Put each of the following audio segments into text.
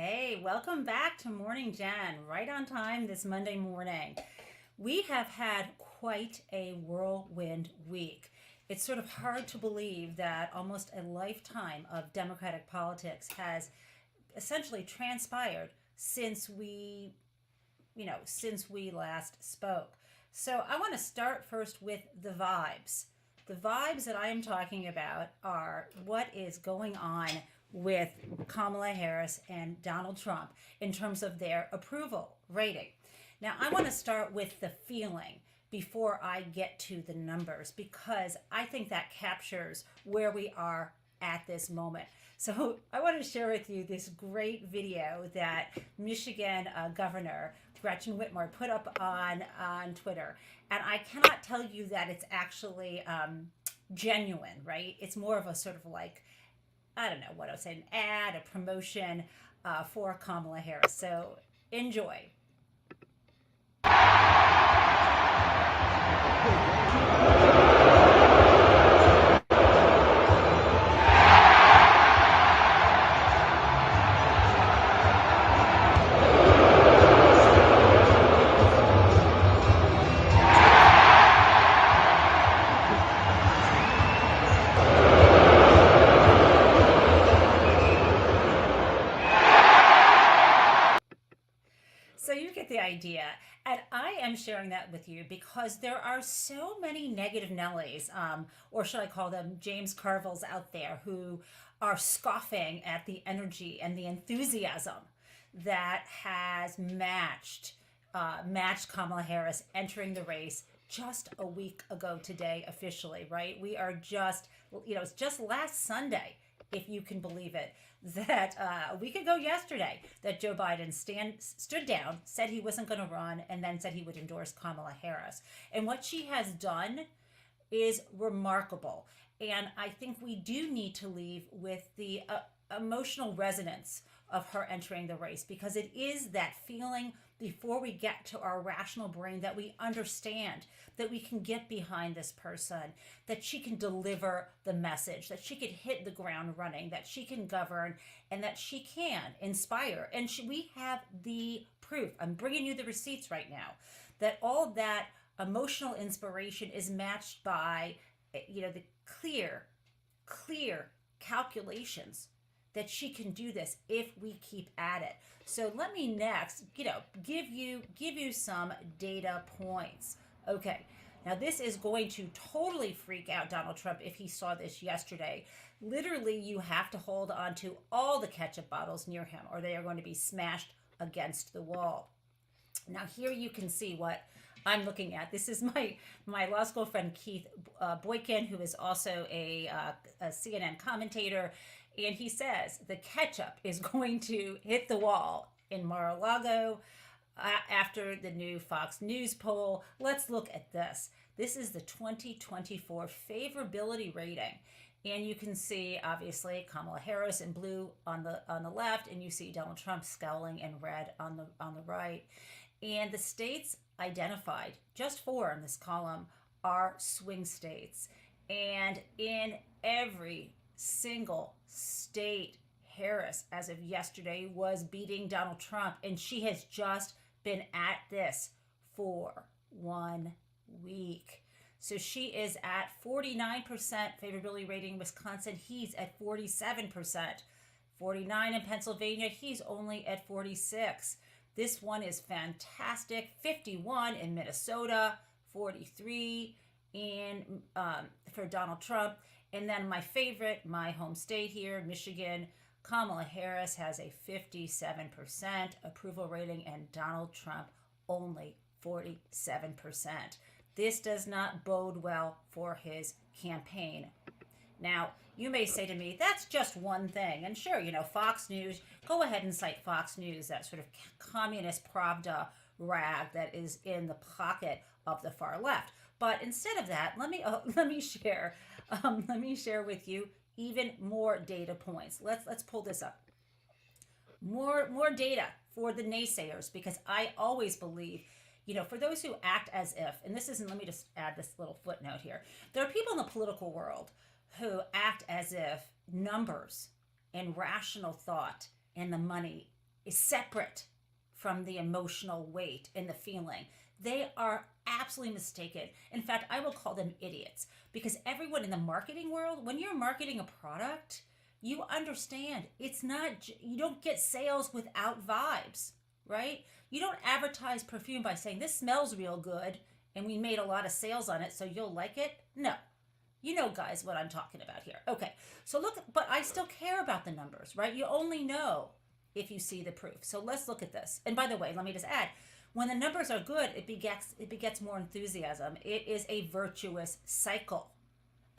Hey, welcome back to Morning Jen, right on time this Monday morning. We have had quite a whirlwind week. It's sort of hard to believe that almost a lifetime of Democratic politics has essentially transpired since we last spoke. So I want to start first with the vibes. The vibes that I am talking about are what is going on with Kamala Harris and Donald Trump in terms of their approval rating. Now, I want to start with the feeling before I get to the numbers because I think that captures where we are at this moment. So I want to share with you this great video that Michigan Governor Gretchen Whitmer put up on Twitter. And I cannot tell you that it's actually genuine, right? It's more of a sort of like, I don't know what I would say, an ad, a promotion for Kamala Harris. So enjoy. So you get the idea. And I am sharing that with you because there are so many negative Nellies, or should I call them James Carvilles out there, who are scoffing at the energy and the enthusiasm that has matched Kamala Harris entering the race just a week ago today officially, right? We are just, it's just last Sunday, if you can believe it, that a week ago yesterday that Joe Biden stood down, said he wasn't going to run, and then said he would endorse Kamala Harris. And what she has done is remarkable. And I think we do need to leave with the emotional resonance of her entering the race because it is that feeling before we get to our rational brain that we understand that we can get behind this person, that she can deliver the message, that she could hit the ground running, that she can govern, and that she can inspire. And we have the proof. I'm bringing you the receipts right now that all that emotional inspiration is matched by, the clear calculations that she can do this if we keep at it. So let me next, give you some data points. Okay. Now this is going to totally freak out Donald Trump if he saw this yesterday. Literally, you have to hold on to all the ketchup bottles near him or they are going to be smashed against the wall. Now here you can see what I'm looking at. This is my law school friend Keith Boykin, who is also a CNN commentator. And he says the ketchup is going to hit the wall in Mar-a-Lago after the new Fox News poll. Let's look at this. This is the 2024 favorability rating. And you can see, obviously, Kamala Harris in blue on the left, and you see Donald Trump scowling in red on the right. And the states identified, just four in this column, are swing states. And in every single state, Harris, as of yesterday, was beating Donald Trump, and she has just been at this for 1 week. So she is at 49% favorability rating in Wisconsin. He's at 47%. 49 in Pennsylvania. He's only at 46. This one is fantastic. 51 in Minnesota. 43 for Donald Trump. And then my favorite, my home state here, Michigan, Kamala Harris has a 57% approval rating and Donald Trump only 47%. This does not bode well for his campaign. Now, you may say to me, that's just one thing. And sure, Fox News, go ahead and cite Fox News, that sort of communist Pravda rag that is in the pocket of the far left. But instead of that, let me share with you even more data points. Let's pull this up. More data for the naysayers, because I always believe, for those who act as if, and this isn't, let me just add this little footnote here. There are people in the political world who act as if numbers and rational thought and the money is separate from the emotional weight and the feeling. They are absolutely mistaken. In fact, I will call them idiots, because everyone in the marketing world, when you're marketing a product, you understand it's not, you don't get sales without vibes, right? You don't advertise perfume by saying this smells real good and we made a lot of sales on it, so you'll like it. No. You know, guys, what I'm talking about here. Okay, so look, but I still care about the numbers, right? You only know if you see the proof. So let's look at this. And by the way, let me just add, when the numbers are good, it begets more enthusiasm. It is a virtuous cycle.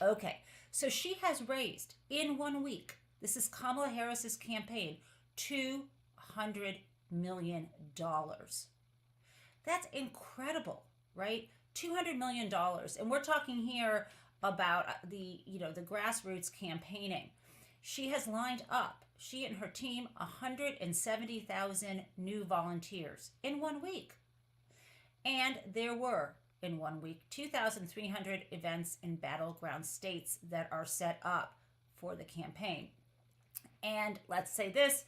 Okay, so she has raised in 1 week, this is Kamala Harris's campaign, $200 million. That's incredible, right? $200 million. And we're talking here about the grassroots campaigning. She has lined up, she and her team, 170,000 new volunteers in 1 week. And there were, in 1 week, 2,300 events in battleground states that are set up for the campaign. And let's say this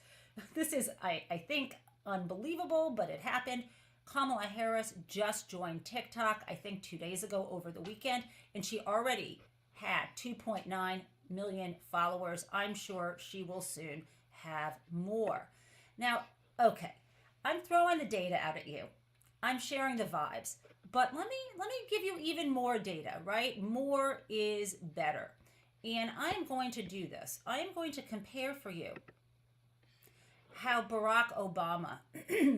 is, I think, unbelievable, but it happened. Kamala Harris just joined TikTok, I think 2 days ago over the weekend, and she already had 2.9 million followers. I'm sure she will soon have more. Now, okay, I'm throwing the data out at you. I'm sharing the vibes, but let me give you even more data, right? More is better. And I'm going to do this. I am going to compare for you how Barack Obama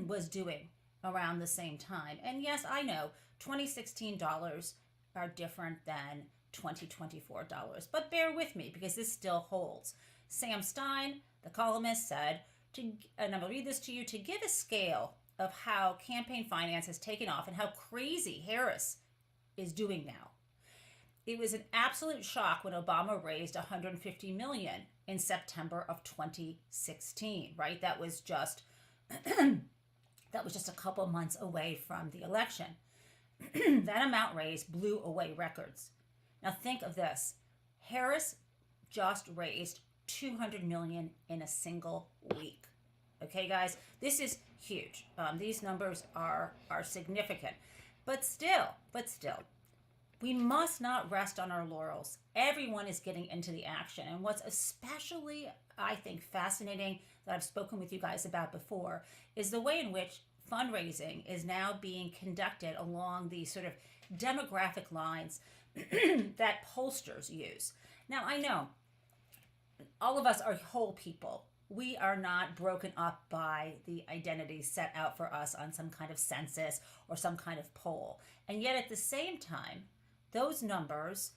was doing around the same time. And yes, I know 2016 dollars are different than 2024 dollars, but bear with me because this still holds. Sam Stein, the columnist, said, and I'm going to read this to you, to give a scale of how campaign finance has taken off and how crazy Harris is doing now. It was an absolute shock when Obama raised $150 million in September of 2016, right? That was just a couple months away from the election. That amount raised blew away records. Now think of this. Harris just raised $200 million in a single week. Okay, guys, this is huge. These numbers are significant, but still, we must not rest on our laurels. Everyone is getting into the action, and what's especially, I think, fascinating that I've spoken with you guys about before is the way in which fundraising is now being conducted along these sort of demographic lines that pollsters use. Now, I know all of us are whole people. We are not broken up by the identities set out for us on some kind of census or some kind of poll. And yet at the same time, those numbers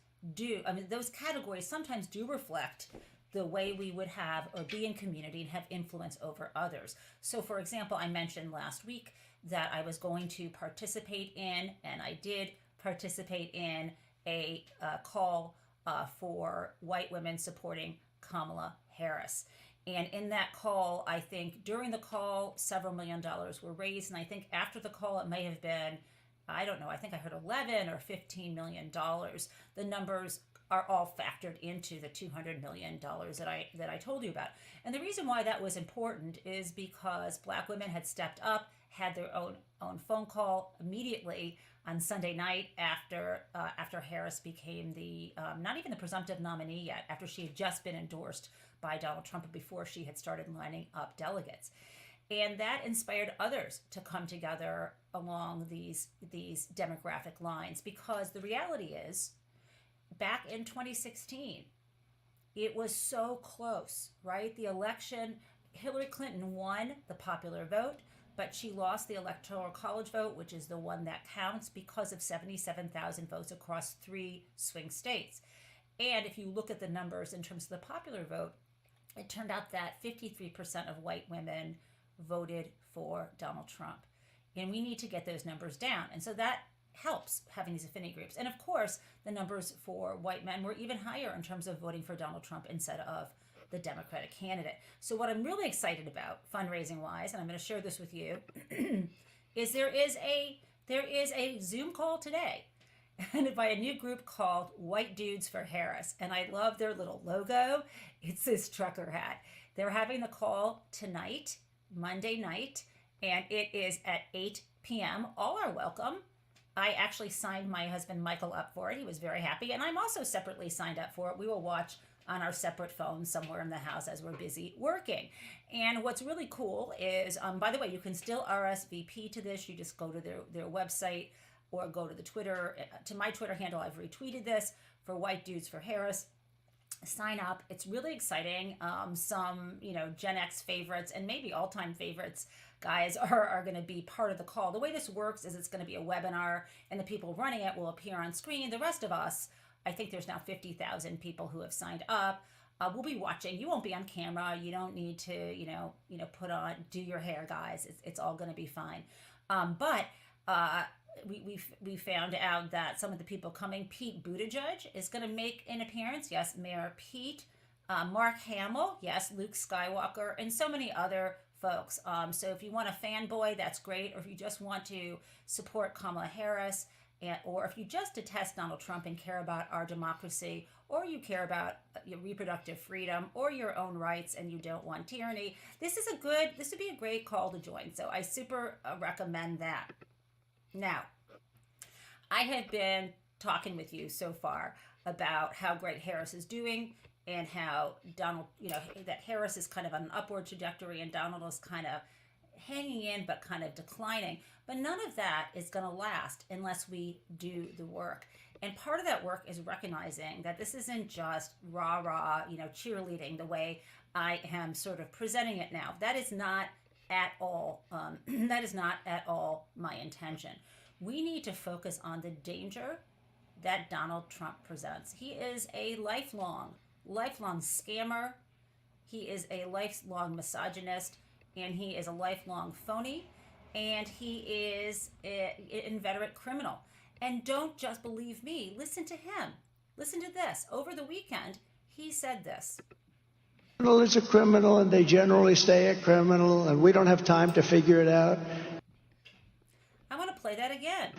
those categories sometimes do reflect the way we would have or be in community and have influence over others. So for example, I mentioned last week that I was going to participate in, and I did participate in, a call for white women supporting Kamala Harris. And in that call, I think during the call, several $1 million were raised. And I think after the call, it may have been, I don't know, I think I heard 11 or $15 million. The numbers are all factored into the $200 million that I told you about. And the reason why that was important is because Black women had stepped up, had their own phone call immediately on Sunday night after Harris became the not even the presumptive nominee yet, after she had just been endorsed by Donald Trump before she had started lining up delegates. And that inspired others to come together along these demographic lines, because the reality is, back in 2016, it was so close, right? The election, Hillary Clinton won the popular vote, but she lost the Electoral College vote, which is the one that counts, because of 77,000 votes across 3 swing states. And if you look at the numbers in terms of the popular vote, it turned out that 53% of white women voted for Donald Trump. And we need to get those numbers down. And so that helps, having these affinity groups. And of course, the numbers for white men were even higher in terms of voting for Donald Trump instead of the Democratic candidate. So what I'm really excited about, fundraising wise, and I'm going to share this with you, is there is a Zoom call today and by a new group called White Dudes for Harris. And I love their little logo. It's this trucker hat. They're having the call tonight Monday night, and it is at 8 p.m. All are welcome. I actually signed my husband Michael up for it. He was very happy, and I'm also separately signed up for it. We will watch on our separate phones somewhere in the house as we're busy working. And what's really cool is, by the way, you can still RSVP to this. You just go to their website or go to the Twitter, to my Twitter handle. I've retweeted this for White Dudes for Harris. Sign up. It's really exciting. Some, Gen X favorites and maybe all-time favorites, guys, are going to be part of the call. The way this works is it's going to be a webinar, and the people running it will appear on screen. The rest of us, I think there's now 50,000 people who have signed up. We'll be watching. You won't be on camera. You don't need to, do your hair, guys. It's all going to be fine. But we found out that some of the people coming, Pete Buttigieg is going to make an appearance. Yes, Mayor Pete, Mark Hamill. Yes, Luke Skywalker, and so many other folks. So if you want a fanboy, that's great. Or if you just want to support Kamala Harris, or if you just detest Donald Trump and care about our democracy, or you care about your reproductive freedom or your own rights and you don't want tyranny, this would be a great call to join. So I super recommend that. Now, I have been talking with you so far about how great Harris is doing and how Donald, that Harris is kind of on an upward trajectory and Donald is kind of hanging in but kind of declining. But none of that is going to last unless we do the work. And part of that work is recognizing that this isn't just rah, cheerleading the way I am sort of presenting it now. That is not at all. That is not at all my intention. We need to focus on the danger that Donald Trump presents. He is a lifelong scammer. He is a lifelong misogynist, and he is a lifelong phony, and he is an inveterate criminal. And don't just believe me. Listen to him. Listen to this. Over the weekend, he said this. Criminal is a criminal, and they generally stay a criminal, and we don't have time to figure it out. I want to play that again.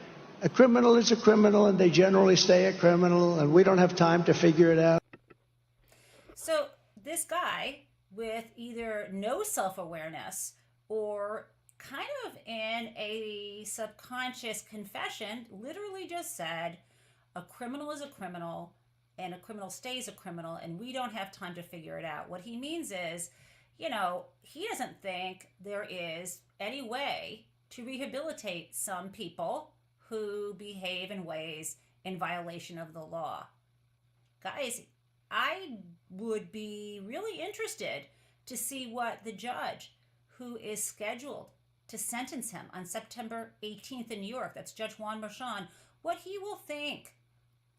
A criminal is a criminal, and they generally stay a criminal, and we don't have time to figure it out. So this guy, with either no self-awareness or kind of in a subconscious confession, literally just said, a criminal is a criminal, and a criminal stays a criminal, and we don't have time to figure it out. What he means is, he doesn't think there is any way to rehabilitate some people who behave in ways in violation of the law. Guys, I would be really interested to see what the judge who is scheduled to sentence him on September 18th in New York, that's Judge Juan Merchan, what he will think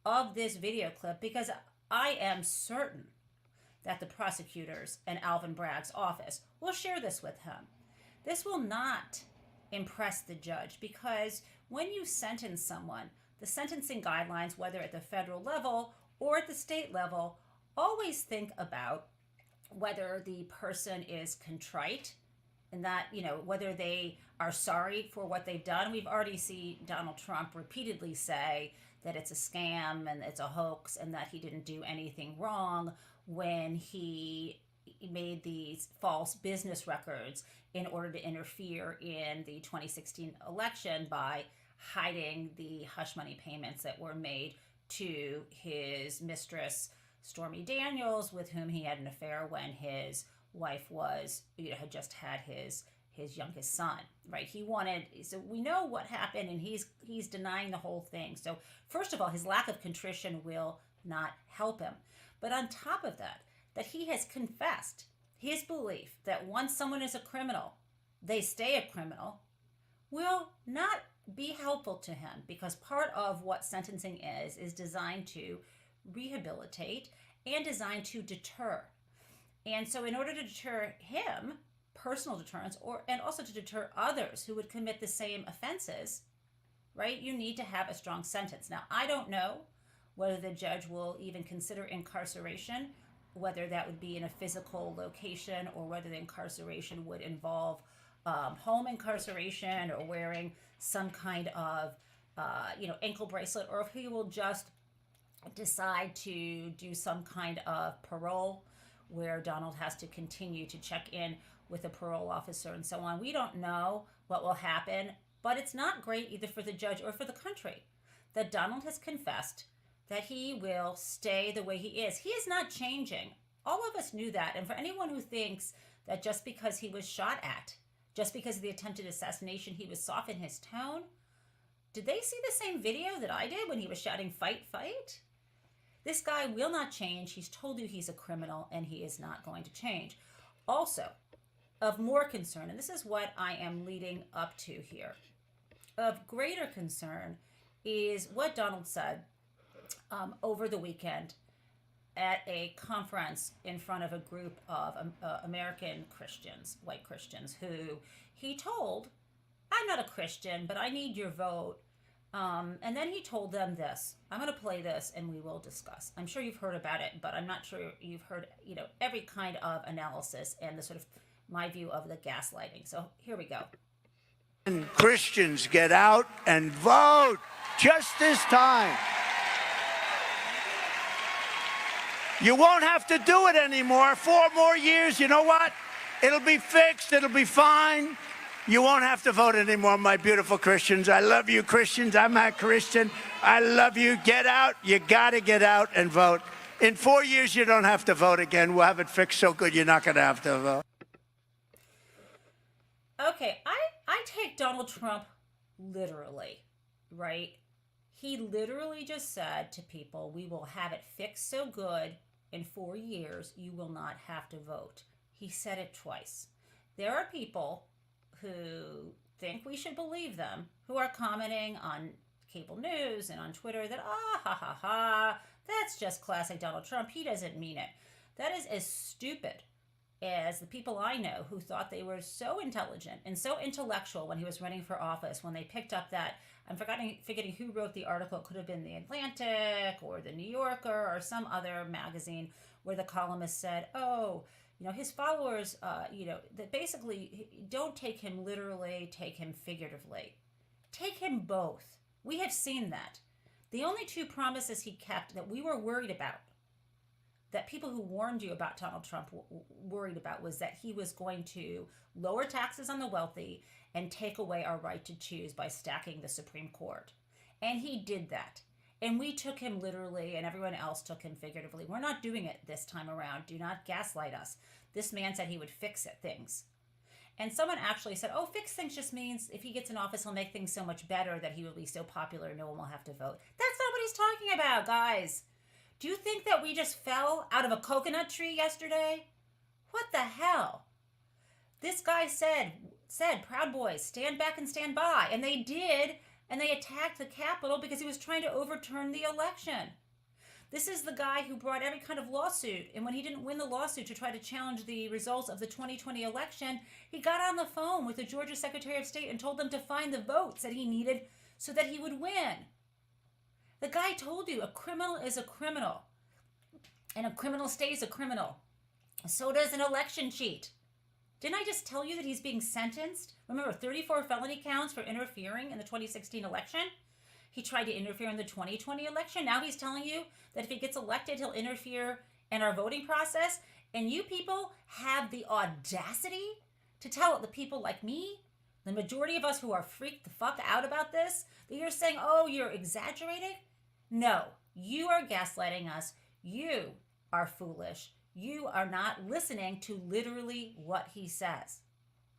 of this video clip, because I am certain that the prosecutors and Alvin Bragg's office will share this with him. This will not impress the judge, because when you sentence someone, the sentencing guidelines, whether at the federal level or at the state level, always think about whether the person is contrite and that, whether they are sorry for what they've done. We've already seen Donald Trump repeatedly say that it's a scam and it's a hoax and that he didn't do anything wrong when he made these false business records in order to interfere in the 2016 election by hiding the hush money payments that were made to his mistress, Stormy Daniels, with whom he had an affair when his wife was, had just had his youngest son, right? So we know what happened, and he's denying the whole thing. So first of all, his lack of contrition will not help him. But on top of that he has confessed his belief that once someone is a criminal, they stay a criminal, will not be helpful to him, because part of what sentencing is designed to rehabilitate and designed to deter. And so in order to deter him, personal deterrence, and also to deter others who would commit the same offenses, right, you need to have a strong sentence. Now, I don't know whether the judge will even consider incarceration, whether that would be in a physical location or whether the incarceration would involve home incarceration or wearing some kind of ankle bracelet, or if he will just decide to do some kind of parole where Donald has to continue to check in with a parole officer and so on. We don't know what will happen, but it's not great either for the judge or for the country that Donald has confessed that he will stay the way he is. He is not changing. All of us knew that. And for anyone who thinks that just because he was shot at, just because of the attempted assassination, he would soften his tone, did they see the same video that I did when he was shouting, "Fight, fight"? This guy will not change. He's told you he's a criminal, and he is not going to change. Also, of more concern, and this is what I am leading up to here, of greater concern is what Donald said over the weekend at a conference in front of a group of American Christians, white Christians, who he told, "I'm not a Christian, but I need your vote." And then he told them this. I'm going to play this and we will discuss. I'm sure you've heard about it, but I'm not sure you've heard, every kind of analysis and the sort of my view of the gaslighting. So here we go. Christians, get out and vote just this time. You won't have to do it anymore. 4 more years, you know what? It'll be fixed. It'll be fine. You won't have to vote anymore, my beautiful Christians. I love you, Christians. I'm a Christian. I love you. Get out. You got to get out and vote. In 4 years, you don't have to vote again. We'll have it fixed so good you're not going to have to vote. Okay, I take Donald Trump literally, right? He literally just said to people, we will have it fixed so good in 4 years, you will not have to vote. He said it twice. There are people who think we should believe them, who are commenting on cable news and on Twitter that, that's just classic Donald Trump. He doesn't mean it. That is as stupid as the people I know who thought they were so intelligent and so intellectual when he was running for office, when they picked up that, I'm forgetting who wrote the article. It could have been The Atlantic or The New Yorker or some other magazine where the columnist said, his followers, that basically don't take him literally, take him figuratively. Take him both. We have seen that. The only 2 promises he kept that we were worried about, that people who warned you about Donald Trump worried about, was that he was going to lower taxes on the wealthy and take away our right to choose by stacking the Supreme Court. And he did that. And we took him literally, and everyone else took him figuratively. We're not doing it this time around. Do not gaslight us. This man said he would fix things. And someone actually said, fix things just means if he gets in office, he'll make things so much better that he will be so popular no one will have to vote. That's not what he's talking about, guys. Do you think that we just fell out of a coconut tree yesterday? What the hell? This guy said, Proud Boys, stand back and stand by. And they did, and they attacked the Capitol because he was trying to overturn the election. This is the guy who brought every kind of lawsuit. And when he didn't win the lawsuit to try to challenge the results of the 2020 election, he got on the phone with the Georgia Secretary of State and told them to find the votes that he needed so that he would win. The guy told you a criminal is a criminal, and a criminal stays a criminal. So does an election cheat. Didn't I just tell you that he's being sentenced? Remember, 34 felony counts for interfering in the 2016 election? He tried to interfere in the 2020 election. Now he's telling you that if he gets elected, he'll interfere in our voting process. And you people have the audacity to tell the people like me, the majority of us who are freaked the fuck out about this, that you're saying, you're exaggerating? No, you are gaslighting us. You are foolish. You are not listening to literally what he says,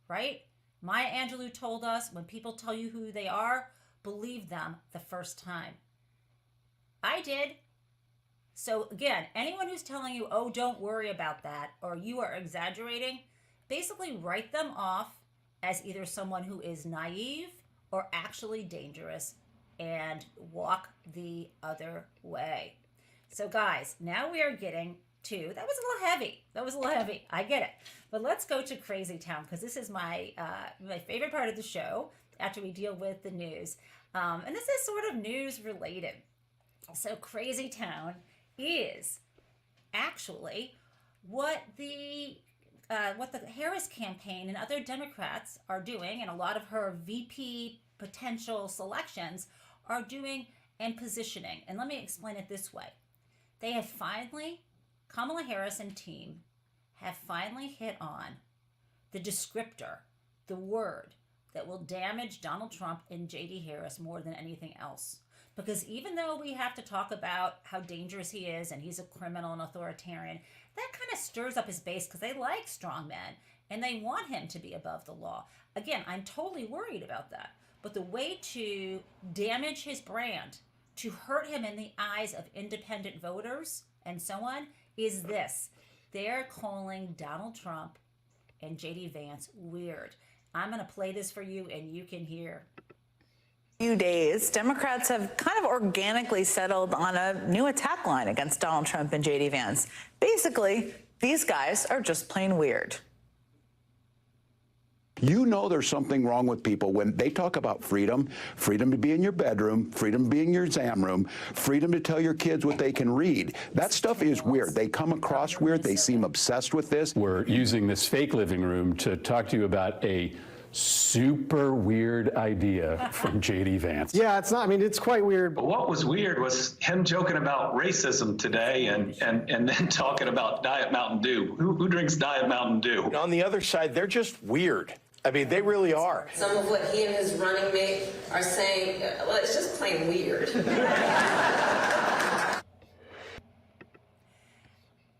right? Maya Angelou told us, when people tell you who they are, believe them the first time. I did. So again, anyone who's telling you, don't worry about that, or you are exaggerating, basically write them off as either someone who is naive or actually dangerous, and walk the other way. So guys, now we are getting to, that was a little heavy. I get it. But let's go to Crazy Town, because this is my favorite part of the show after we deal with the news. And this is sort of news related. So Crazy Town is actually what the Harris campaign and other Democrats are doing, and a lot of her VP potential selections are doing and positioning. And let me explain it this way. They have finally, Kamala Harris and team have finally hit on the descriptor, the word that will damage Donald Trump and J.D. Harris more than anything else. Because even though we have to talk about how dangerous he is and he's a criminal and authoritarian, that kind of stirs up his base because they like strong men and they want him to be above the law. Again, I'm totally worried about that. But the way to damage his brand, to hurt him in the eyes of independent voters and so on, is this. They're calling Donald Trump and J.D. Vance weird. I'm going to play this for you and you can hear. Few days, Democrats have kind of organically settled on a new attack line against Donald Trump and J.D. Vance. Basically, these guys are just plain weird. You know there's something wrong with people when they talk about freedom, freedom to be in your bedroom, freedom to be in your exam room, freedom to tell your kids what they can read. That stuff is weird. They come across weird. They seem obsessed with this. We're using this fake living room to talk to you about a super weird idea from J.D. Vance. Yeah, it's not. I mean, it's quite weird. But what was weird was him joking about racism today and then talking about Diet Mountain Dew. Who drinks Diet Mountain Dew? On the other side, they're just weird. I mean, they really are. Some of what he and his running mate are saying, well, it's just plain weird.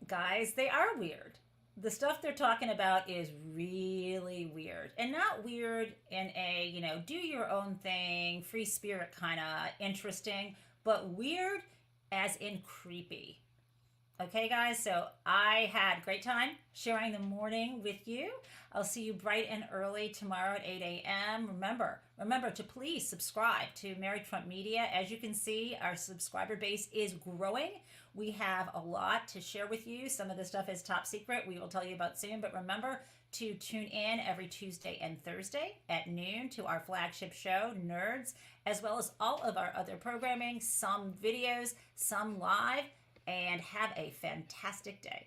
Guys, they are weird. The stuff they're talking about is really weird. And not weird in a, do your own thing, free spirit kind of interesting, but weird as in creepy. Okay, guys, so I had a great time sharing the morning with you. I'll see you bright and early tomorrow at 8 a.m. Remember to please subscribe to Mary Trump Media. As you can see, our subscriber base is growing. We have a lot to share with you. Some of the stuff is top secret. We will tell you about soon, but remember to tune in every Tuesday and Thursday at noon to our flagship show, Nerds, as well as all of our other programming, some videos, some live, and have a fantastic day.